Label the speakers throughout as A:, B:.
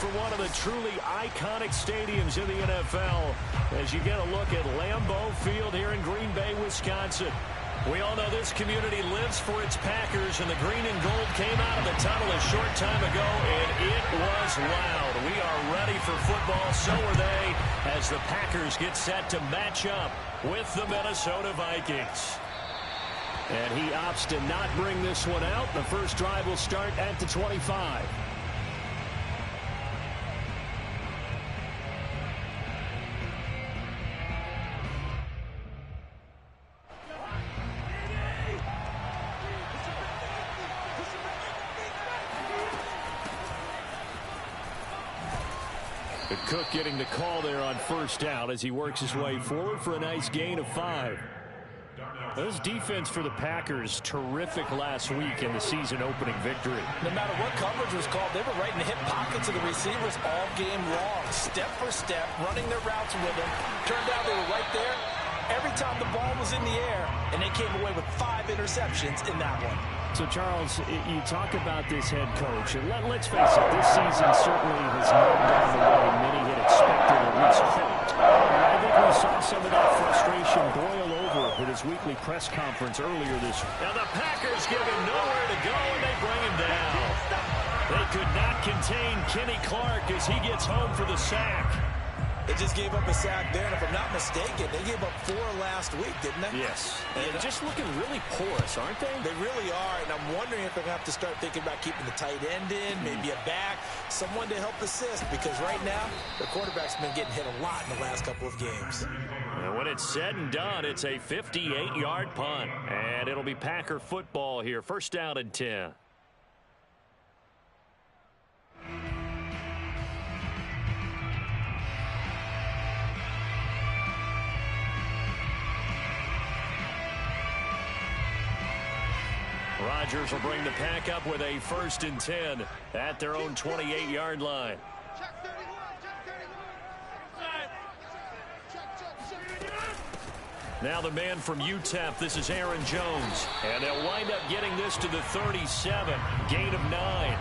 A: for one of the truly iconic stadiums in the NFL as you get a look at Lambeau Field here in Green Bay, Wisconsin. We all know this community lives for its Packers, and the green and gold came out of the tunnel a short time ago, and it was loud. We are ready for football, so are they, as the Packers get set to match up with the Minnesota Vikings. And he opts to not bring this one out. The first drive will start at the 25. Cook getting the call there on first down as he works his way forward for a nice gain of 5. This defense for the Packers, terrific last week in the season-opening victory.
B: No matter what coverage was called, they were right in the hip pockets of the receivers all game long, step for step, running their routes with them. Turned out they were right there every time the ball was in the air, and they came away with 5 interceptions in that one.
A: So, Charles, you talk about this head coach, and let's face it, this season certainly has not gone the way many had expected or at least hoped. And I think we saw some of that frustration boil over with his weekly press conference earlier this week. Now the Packers give him nowhere to go, and they bring him down. They could not contain Kenny Clark as he gets home for the sack.
B: They just gave up a sack there, and if I'm not mistaken, they gave up 4 last week, didn't they?
A: Yes. And just looking really porous, aren't they?
B: They really are, and I'm wondering if they're going to have to start thinking about keeping the tight end in, maybe a back, someone to help assist, because right now, the quarterback's been getting hit a lot in the last couple of games.
A: And when it's said and done, it's a 58-yard punt, and it'll be Packer football here. First down and 10. Rodgers will bring the Pack up with a 1st and 10 at their own 28-yard line. Now the man from UTEP, this is Aaron Jones. And they'll wind up getting this to the 37, gain of 9.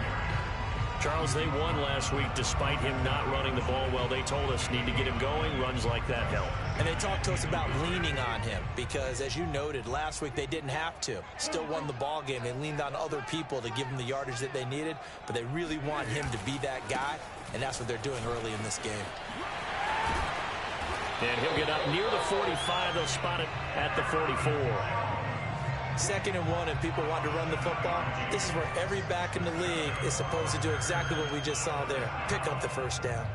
A: Charles, they won last week despite him not running the ball well. They told us need to get him going. Runs like that help.
B: And they talked to us about leaning on him because, as you noted, last week they didn't have to. Still won the ball game. They leaned on other people to give them the yardage that they needed, but they really want him to be that guy, and that's what they're doing early in this game.
A: And he'll get up near the 45. They'll spot it at the 44.
B: 2nd and 1, and people want to run the football. This is where every back in the league is supposed to do exactly what we just saw there. Pick up the first down.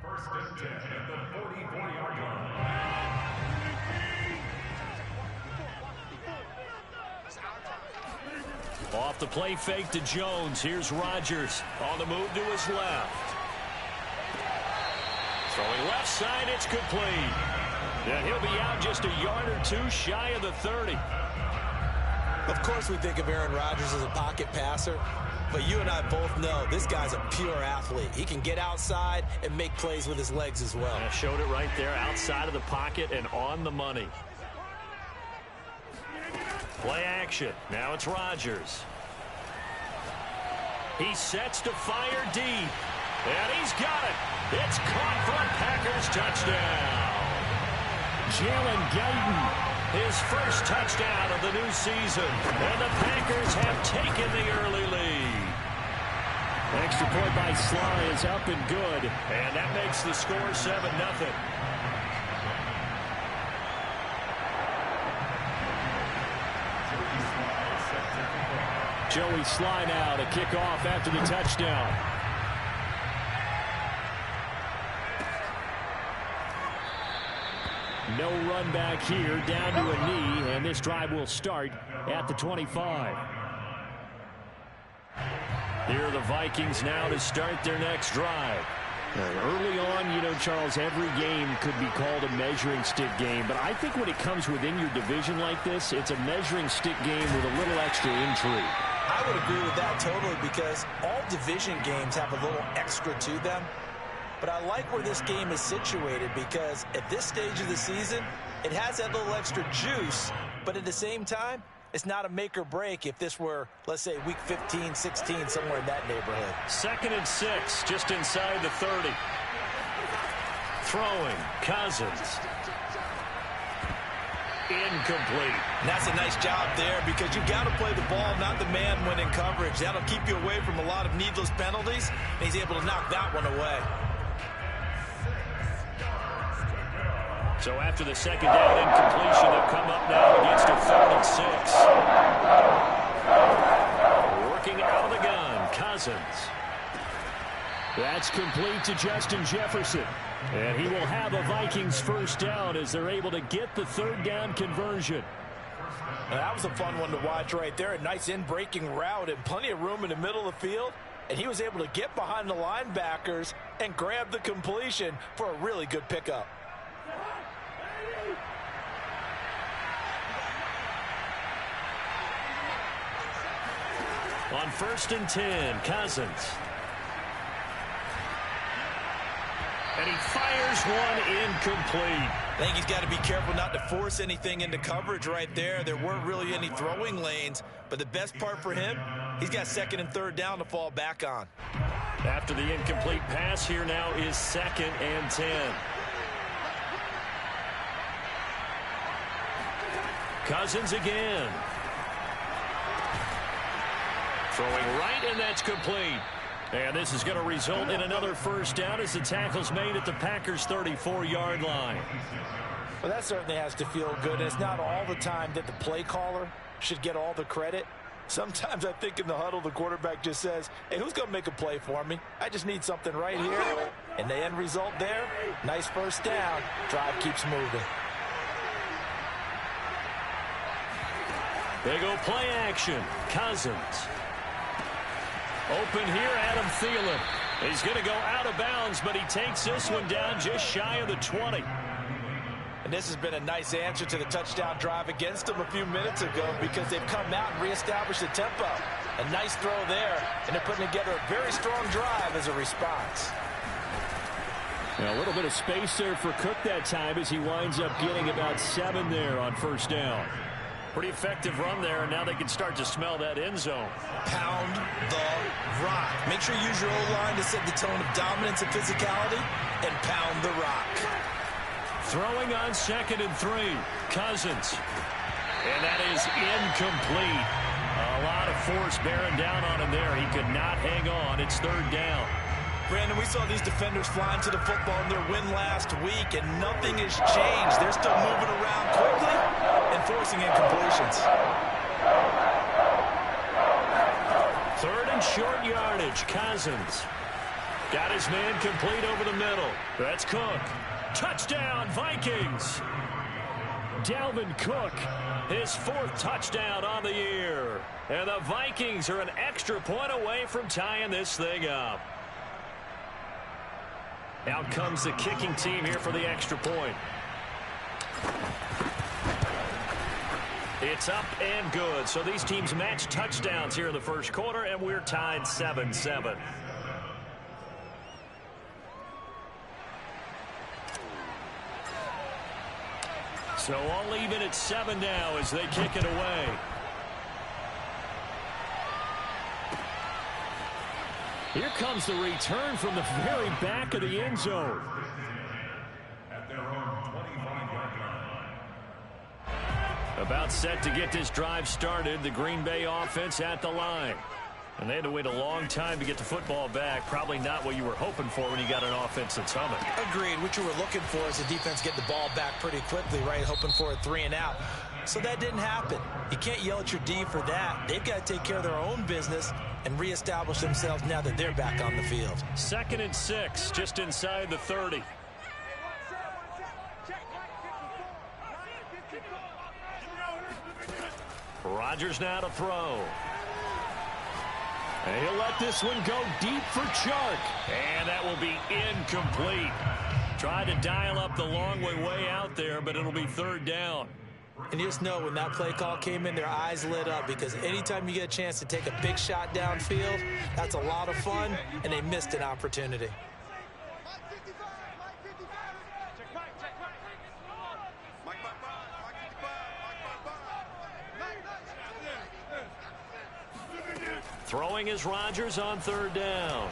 C: 1st and 10 at the 44-yard line.
A: Off the play fake to Jones. Here's Rodgers on the move to his left. Throwing left side, it's complete. And he'll be out just a yard or 2 shy of the 30.
B: Of course we think of Aaron Rodgers as a pocket passer, but you and I both know this guy's a pure athlete. He can get outside and make plays with his legs as well.
A: I showed it right there, outside of the pocket and on the money. Play action. Now it's Rodgers. He sets to fire deep, and he's got it. It's caught for a Packers touchdown. Jalen Guyton. His first touchdown of the new season. And the Packers have taken the early lead. Extra point by Sly is up and good. And that makes the score 7-0. Joey Sly now to kick off after the touchdown. No run back here, down to a knee, and this drive will start at the 25. Here are the Vikings now to start their next drive. Early on, you know, Charles, every game could be called a measuring stick game, but I think when it comes within your division like this, it's a measuring stick game with a little extra intrigue.
B: I would agree with that totally because all division games have a little extra to them. But I like where this game is situated because at this stage of the season, it has that little extra juice, but at the same time, It's not a make or break if this were, let's say, week 15, 16, somewhere in that neighborhood.
A: 2nd and 6, just inside the 30. Throwing, Cousins. Incomplete.
B: And that's a nice job there because you've got to play the ball, not the man when in coverage. That'll keep you away from a lot of needless penalties, and he's able to knock that one away.
A: So after the 2nd down incompletion, they'll come up now against a 3rd and 6. Working out of the gun, Cousins. That's complete to Justin Jefferson. And he will have a Vikings first down as they're able to get the 3rd down conversion.
B: Now, that was a fun one to watch right there. A nice in-breaking route and plenty of room in the middle of the field. And he was able to get behind the linebackers and grab the completion for a really good pickup.
A: On 1st and 10, Cousins. And he fires one incomplete.
B: I think he's got to be careful not to force anything into coverage right there. There weren't really any throwing lanes, but the best part for him, he's got 2nd and 3rd down to fall back on.
A: After the incomplete pass, here now is 2nd and 10. Cousins again. Throwing right, and that's complete. And this is going to result in another first down as the tackle's made at the Packers' 34-yard line.
B: Well, that certainly has to feel good. And it's not all the time that the play caller should get all the credit. Sometimes I think in the huddle, the quarterback just says, hey, who's going to make a play for me? I just need something right here. And the end result there, nice first down. Drive keeps moving.
A: They go play action. Cousins. Open here, Adam Thielen. He's going to go out of bounds, but he takes this one down just shy of the 20.
B: And this has been a nice answer to the touchdown drive against them a few minutes ago because they've come out and reestablished the tempo. A nice throw there, and they're putting together a very strong drive as a response.
A: Now, a little bit of space there for Cook that time as he winds up getting about 7 there on first down. Pretty effective run there, and now they can start to smell that end zone.
B: Pound the rock. Make sure you use your O-line to set the tone of dominance and physicality, and pound the rock.
A: Throwing on 2nd and 3. Cousins. And that is incomplete. A lot of force bearing down on him there. He could not hang on. It's 3rd down.
B: Brandon, we saw these defenders flying to the football in their win last week, and nothing has changed. They're still moving around quickly and forcing incompletions.
A: 3rd and short yardage. Cousins. Got his man complete over the middle. That's Cook. Touchdown, Vikings. Dalvin Cook, his 4th touchdown on the year. And the Vikings are an extra point away from tying this thing up. Out comes the kicking team here for the extra point. It's up and good. So these teams match touchdowns here in the first quarter, and we're tied 7-7. So all even at 7 now as they kick it away. Here comes the return from the very back of the end zone.
C: At their own 25-yard line.
A: About set to get this drive started. The Green Bay offense at the line. And they had to wait a long time to get the football back. Probably not what you were hoping for when you got an offense that's humming.
B: Agreed. What you were looking for is the defense get the ball back pretty quickly, right? Hoping for a 3 and out. So that didn't happen. You can't yell at your D for that. They've got to take care of their own business and reestablish themselves now that they're back on the field.
A: 2nd and 6, just inside the 30. Rodgers now to throw. And he'll let this one go deep for Chark. And that will be incomplete. Tried to dial up the long way out there, but it'll be 3rd down.
B: And you just know when that play call came in, their eyes lit up because anytime you get a chance to take a big shot downfield, that's a lot of fun, and they missed an opportunity.
A: Throwing is Rodgers on third down.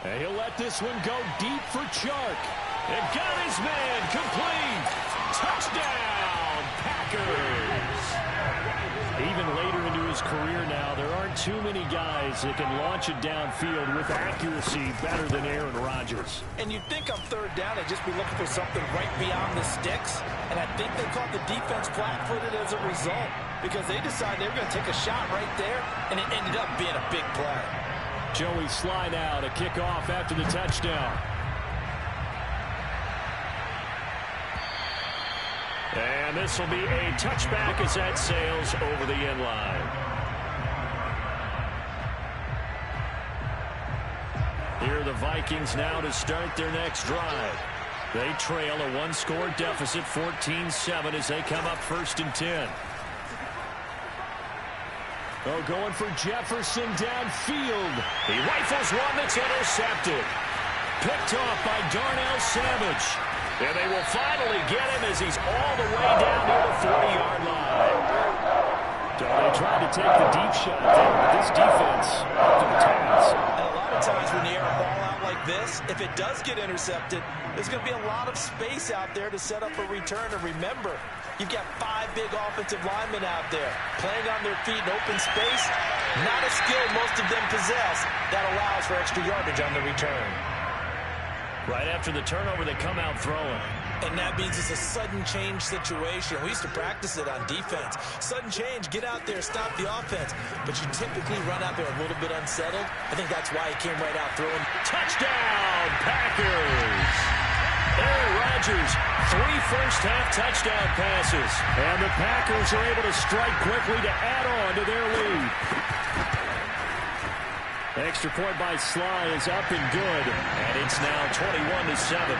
D: And he'll let this one go deep for Chark.
A: And got his man complete. Touchdown, Packers. Even later into his career now, there aren't too many guys that can launch it downfield with accuracy better than Aaron Rodgers.
B: And you'd think on third down, they'd just be looking for something right beyond the sticks. And I think they caught the defense flat-footed as a result because they decided they were going to take a shot right there, and it ended up being a big play.
D: Joey Sly now to kick off after the touchdown.
A: And this will be a touchback as that sails over the end line. Here are the Vikings now to start their next drive. They trail a one-score deficit, 14-7, as they come up 1st and 10.
D: Oh, going for Jefferson downfield.
A: He rifles one that's intercepted. Picked off by Darnell Savage. And they will finally get him as he's all the way down near the 40-yard line.
D: So they tried to take the deep shot there, but this defense up to the task.
B: And a lot of times when you air a ball out like this, if it does get intercepted, there's going to be a lot of space out there to set up a return. And remember, you've got 5 big offensive linemen out there playing on their feet in open space. Not a skill most of them possess that allows for extra yardage on the return.
A: Right after the turnover, they come out throwing.
B: And that means it's a sudden change situation. We used to practice it on defense. Sudden change, get out there, stop the offense. But you typically run out there a little bit unsettled. I think that's why he came right out throwing.
A: Touchdown, Packers! Aaron Rodgers, 3 first-half touchdown passes. And the Packers are able to strike quickly to add on to their lead.
D: Extra point by Sly is up and good.
A: And it's now 21-7.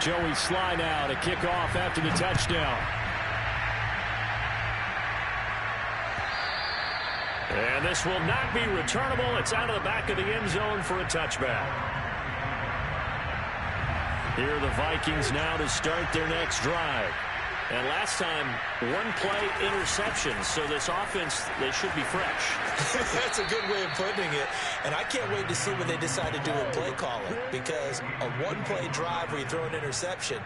D: Joey Sly now to kick off after the touchdown.
A: And this will not be returnable. It's out of the back of the end zone for a touchback. Here are the Vikings now to start their next drive. And last time, 1-play interception. So this offense, they should be fresh.
B: That's a good way of putting it. And I can't wait to see what they decide to do with play calling. Because a 1-play drive where you throw an interception,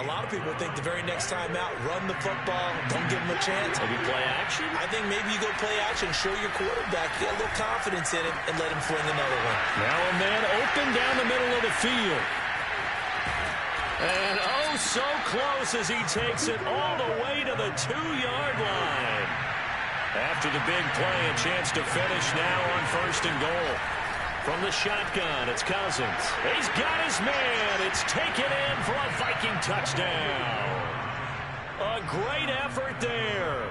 B: a lot of people think the very next time out, run the football, don't give them a chance.
A: Maybe play action?
B: I think maybe you go play action, show your quarterback, get a little confidence in him, and let him fling another one.
A: Now a man open down the middle of the field. And oh, so close as he takes it all the way to the 2-yard line. After the big play, a chance to finish now on 1st and goal. From the shotgun, it's Cousins. He's got his man. It's taken in for a Viking touchdown. A great effort there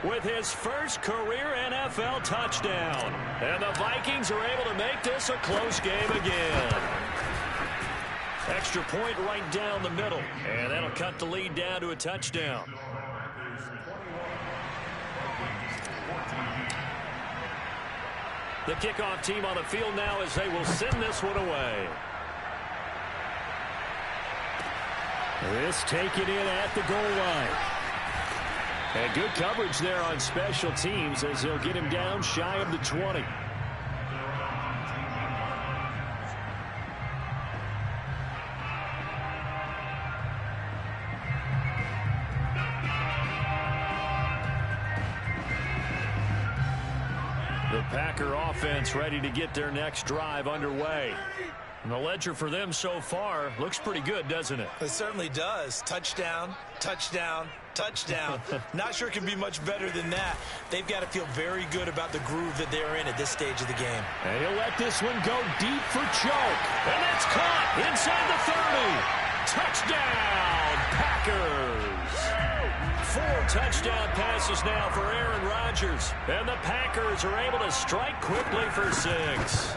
A: with his first career NFL touchdown. And the Vikings are able to make this a close game again. Extra point right down the middle. And that'll cut the lead down to a touchdown. The kickoff team on the field now as they will send this one away.
D: This taken in at the goal line. And good coverage there on special teams as they'll get him down shy of the 20.
A: The Packer offense ready to get their next drive underway. And the ledger for them so far looks pretty good, doesn't it?
B: It certainly does. Touchdown, touchdown, touchdown. Not sure it can be much better than that. They've got to feel very good about the groove that they're in at this stage of the game.
D: And he'll let this one go deep for Chark.
A: And that's caught inside the 30. Touchdown, Packers. 4 touchdown passes now for Aaron Rodgers. And the Packers are able to strike quickly for 6.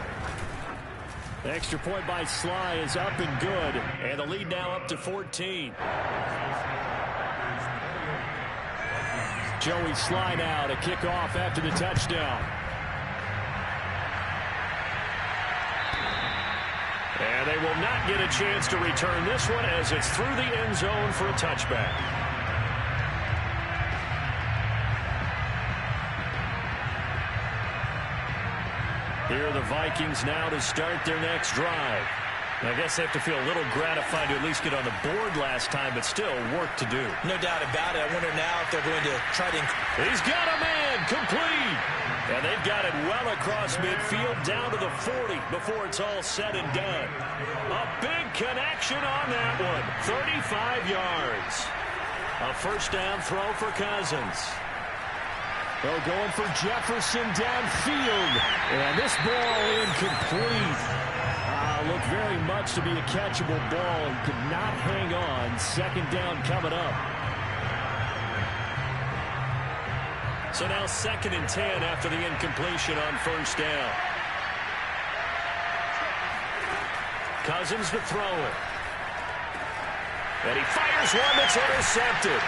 D: Extra point by Sly is up and good.
A: And the lead now up to 14.
D: Joey Sly now to kick off after the touchdown.
A: And they will not get a chance to return this one as it's through the end zone for a touchback. Here are the Vikings now to start their next drive. I guess they have to feel a little gratified to at least get on the board last time, but still work to do.
B: No doubt about it. I wonder now if they're going to try to...
A: He's got a man, complete. And they've got it well across midfield down to the 40 before it's all said and done. A big connection on that one. 35 yards. A first down throw for Cousins.
D: They're going for Jefferson downfield. And this ball incomplete. Looked very much to be a catchable ball and could not hang on. Second down coming up.
A: So now 2nd and 10 after the incompletion on first down. Cousins to throw it. And he fires one that's intercepted.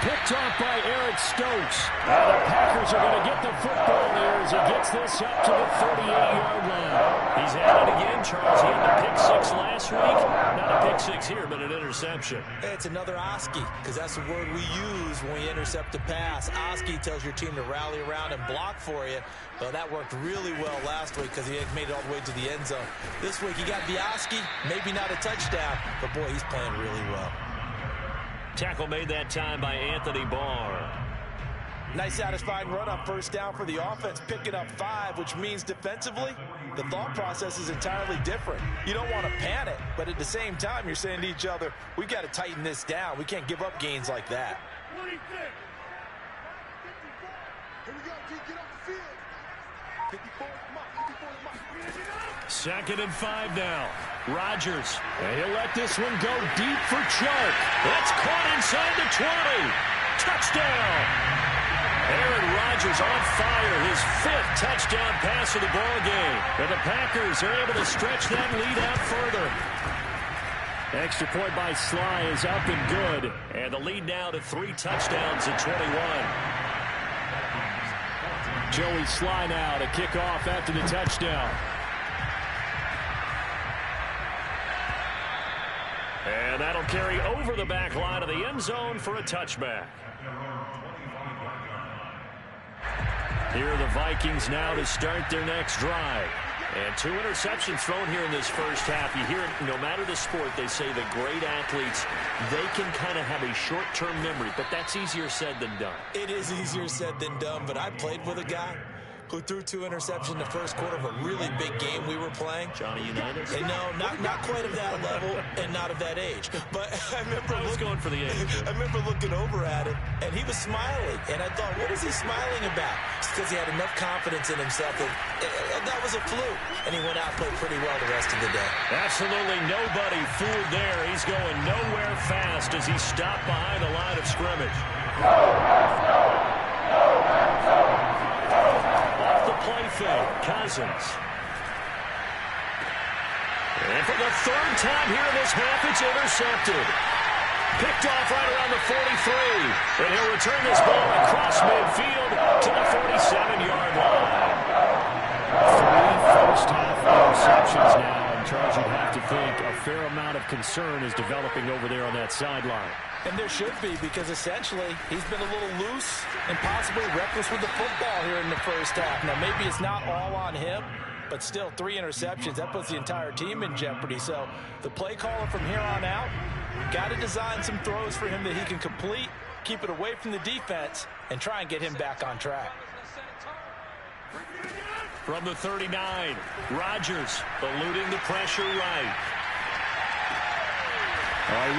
D: Picked off by Eric Stokes. The Packers are going to get the football there as he gets this up to the 38-yard line.
A: He's at it again, Charles. He had the pick 6 last week. Not a pick 6 here, but an interception.
B: It's another Oski, because that's the word we use when we intercept a pass. Oski tells your team to rally around and block for you. Well, that worked really well last week because he had made it all the way to the end zone. This week he got the Oski, maybe not a touchdown, but boy, he's playing really well.
A: Tackle made that time by Anthony Barr.
B: Nice satisfying run on first down for the offense, picking up 5, which means defensively, the thought process is entirely different. You don't want to panic, but at the same time, you're saying to each other, we've got to tighten this down. We can't give up gains like that.
E: Here we go, G, get off the field. 54 is mine.
A: 2nd and 5 now. Rodgers.
D: And he'll let this one go deep for Chark.
A: That's caught inside the 20. Touchdown. Aaron Rodgers on fire. His 5th touchdown pass of the ball game. And the Packers are able to stretch that lead out further.
D: Extra point by Sly is up and good.
A: And the lead now to 3 touchdowns at 21.
D: Joey Sly now to kick off after the touchdown.
A: And that'll carry over the back line of the end zone for a touchback. Here are the Vikings now to start their next drive. And 2 interceptions thrown here in this first half. You hear it, no matter the sport, they say that great athletes, they can kind of have a short-term memory, but that's easier said than done.
B: It is easier said than done, but I played with a guy who threw 2 interceptions in the first quarter of a really big game we were playing.
A: Johnny Unitas?
B: And no, not quite of that level and not of that age. But I remember
A: going for the age.
B: I remember looking over at him, and he was smiling. And I thought, what is he smiling about? It's because he had enough confidence in himself that was a fluke. And he went out and played pretty well the rest of the day.
A: Absolutely nobody fooled there. He's going nowhere fast as he stopped behind the line of scrimmage. Play fake, Cousins. And for the 3rd time here in this half, it's intercepted. Picked off right around the 43. And he'll return this ball across midfield to the 47-yard line.
D: 3 first-half interceptions now. And Charles, you'd have to think a fair amount of concern is developing over there on that sideline.
B: And there should be, because essentially he's been a little loose and possibly reckless with the football here in the first half. Now, maybe it's not all on him, but still 3 interceptions. That puts the entire team in jeopardy. So the play caller from here on out got to design some throws for him that he can complete, keep it away from the defense, and try and get him back on track.
A: From the 39, Rodgers eluding the pressure right.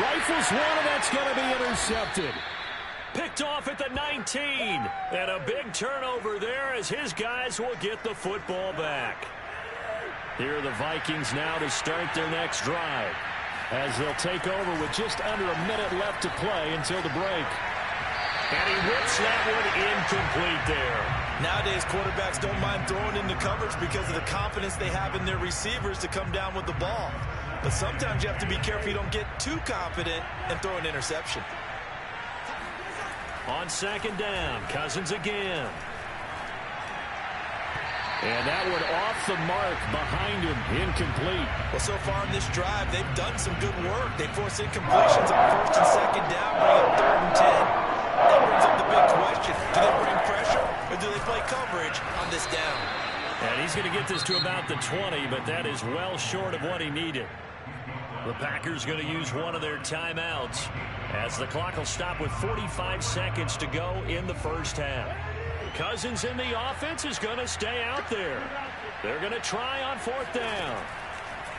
D: Rifles one, and that's going to be intercepted.
A: Picked off at the 19. And a big turnover there as his guys will get the football back. Here are the Vikings now to start their next drive,
D: as they'll take over with just under a minute left to play until the break.
A: And he whips that one incomplete there.
B: Nowadays, quarterbacks don't mind throwing into coverage because of the confidence they have in their receivers to come down with the ball. But sometimes you have to be careful you don't get too confident and throw an interception.
A: On 2nd down, Cousins again.
D: And that one off the mark behind him, incomplete.
B: Well, so far in this drive, they've done some good work. They forced incompletions on first and second down, bring up 3rd and 10. That brings up the big question. Do they bring pressure or do they play coverage on this down?
A: And he's going to get this to about the 20, but that is well short of what he needed. The Packers going to use one of their timeouts as the clock will stop with 45 seconds to go in the first half. Cousins in the offense is going to stay out there. They're going to try on 4th down.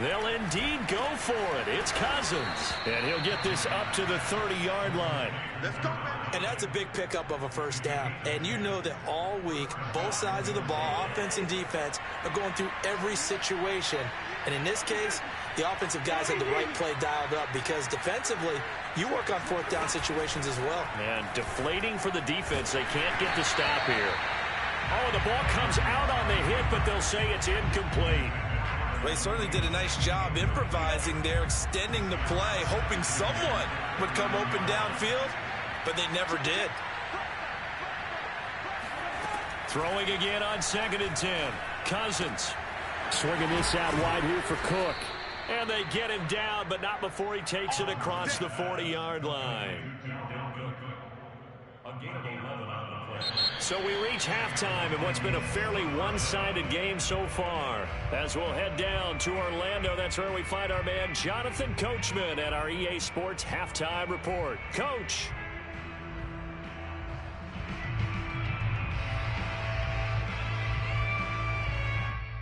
A: They'll indeed go for it. It's Cousins. And he'll get this up to the 30-yard line.
E: Let's go, man.
B: And that's a big pickup of a first down. And you know that all week, both sides of the ball, offense and defense, are going through every situation. And in this case, the offensive guys had the right play dialed up because defensively, you work on 4th down situations as well.
A: And deflating for the defense. They can't get the stop here. Oh, the ball comes out on the hit, but they'll say it's incomplete.
B: They certainly did a nice job improvising there, extending the play, hoping someone would come open downfield, but they never did.
A: Throwing again on 2nd and 10. Cousins.
D: Swinging this out wide here for Cook.
A: And they get him down, but not before he takes it across the 40-yard line. So we reach halftime in what's been a fairly one-sided game so far. As we'll head down to Orlando, that's where we find our man Jonathan Coachman at our EA Sports Halftime Report. Coach.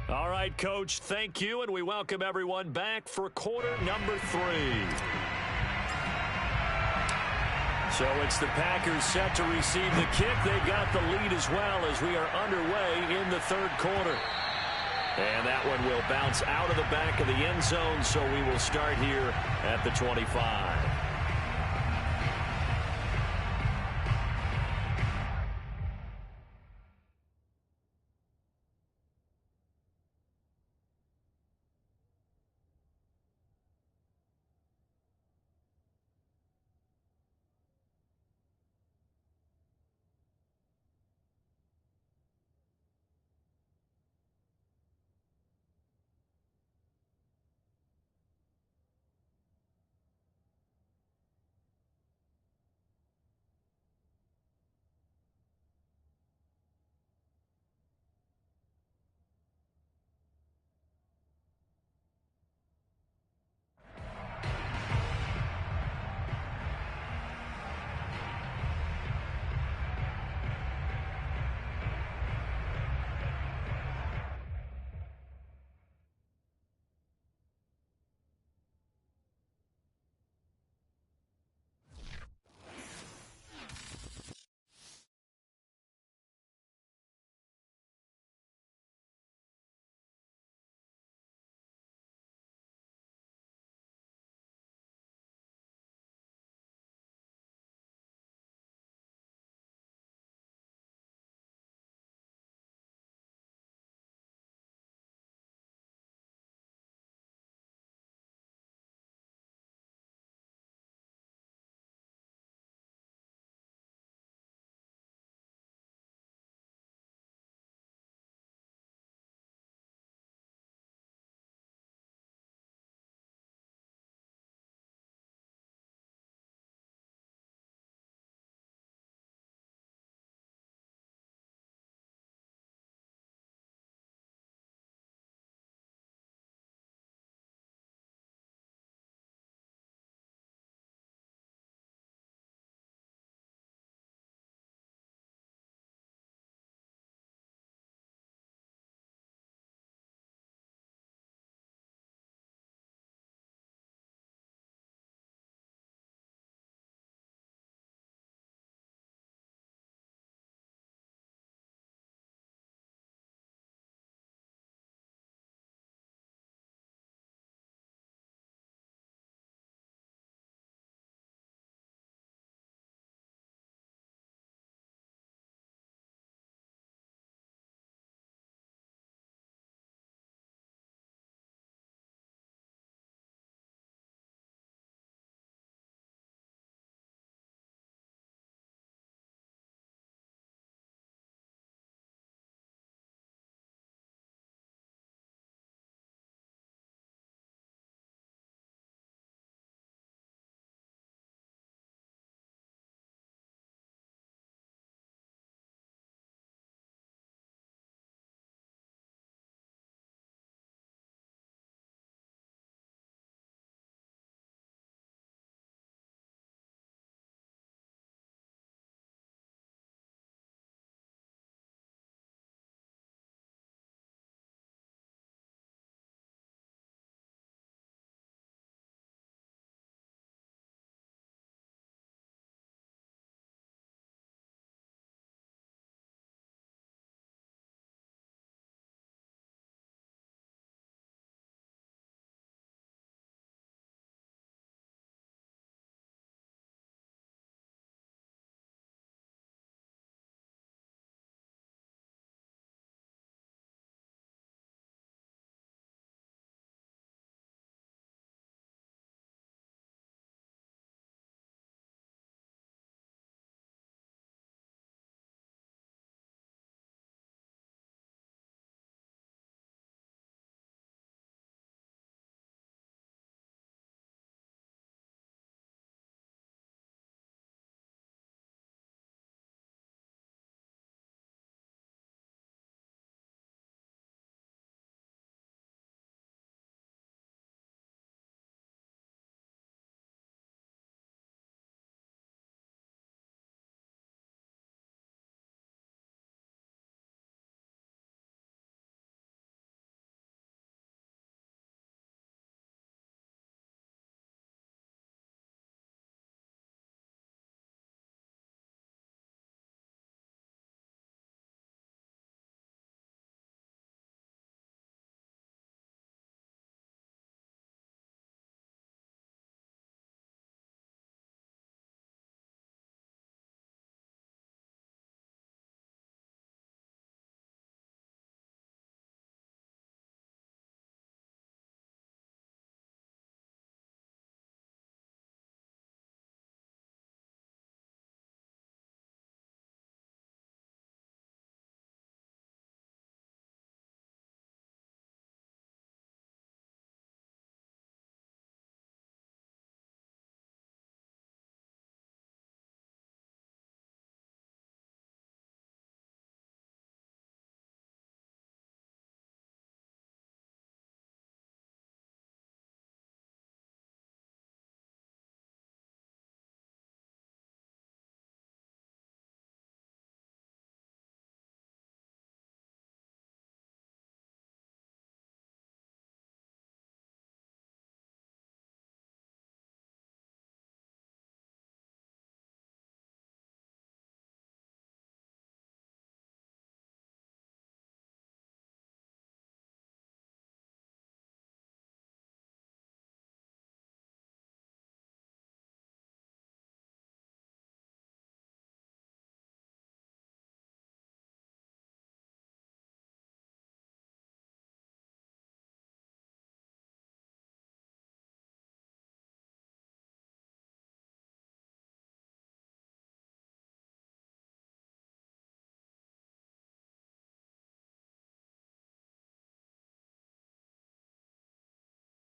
A: All right, Coach, thank you, and we welcome everyone back for quarter number 3. So it's the Packers set to receive the kick. They've got the lead as well as we are underway in the 3rd quarter. And that one will bounce out of the back of the end zone, so we will start here at the 25.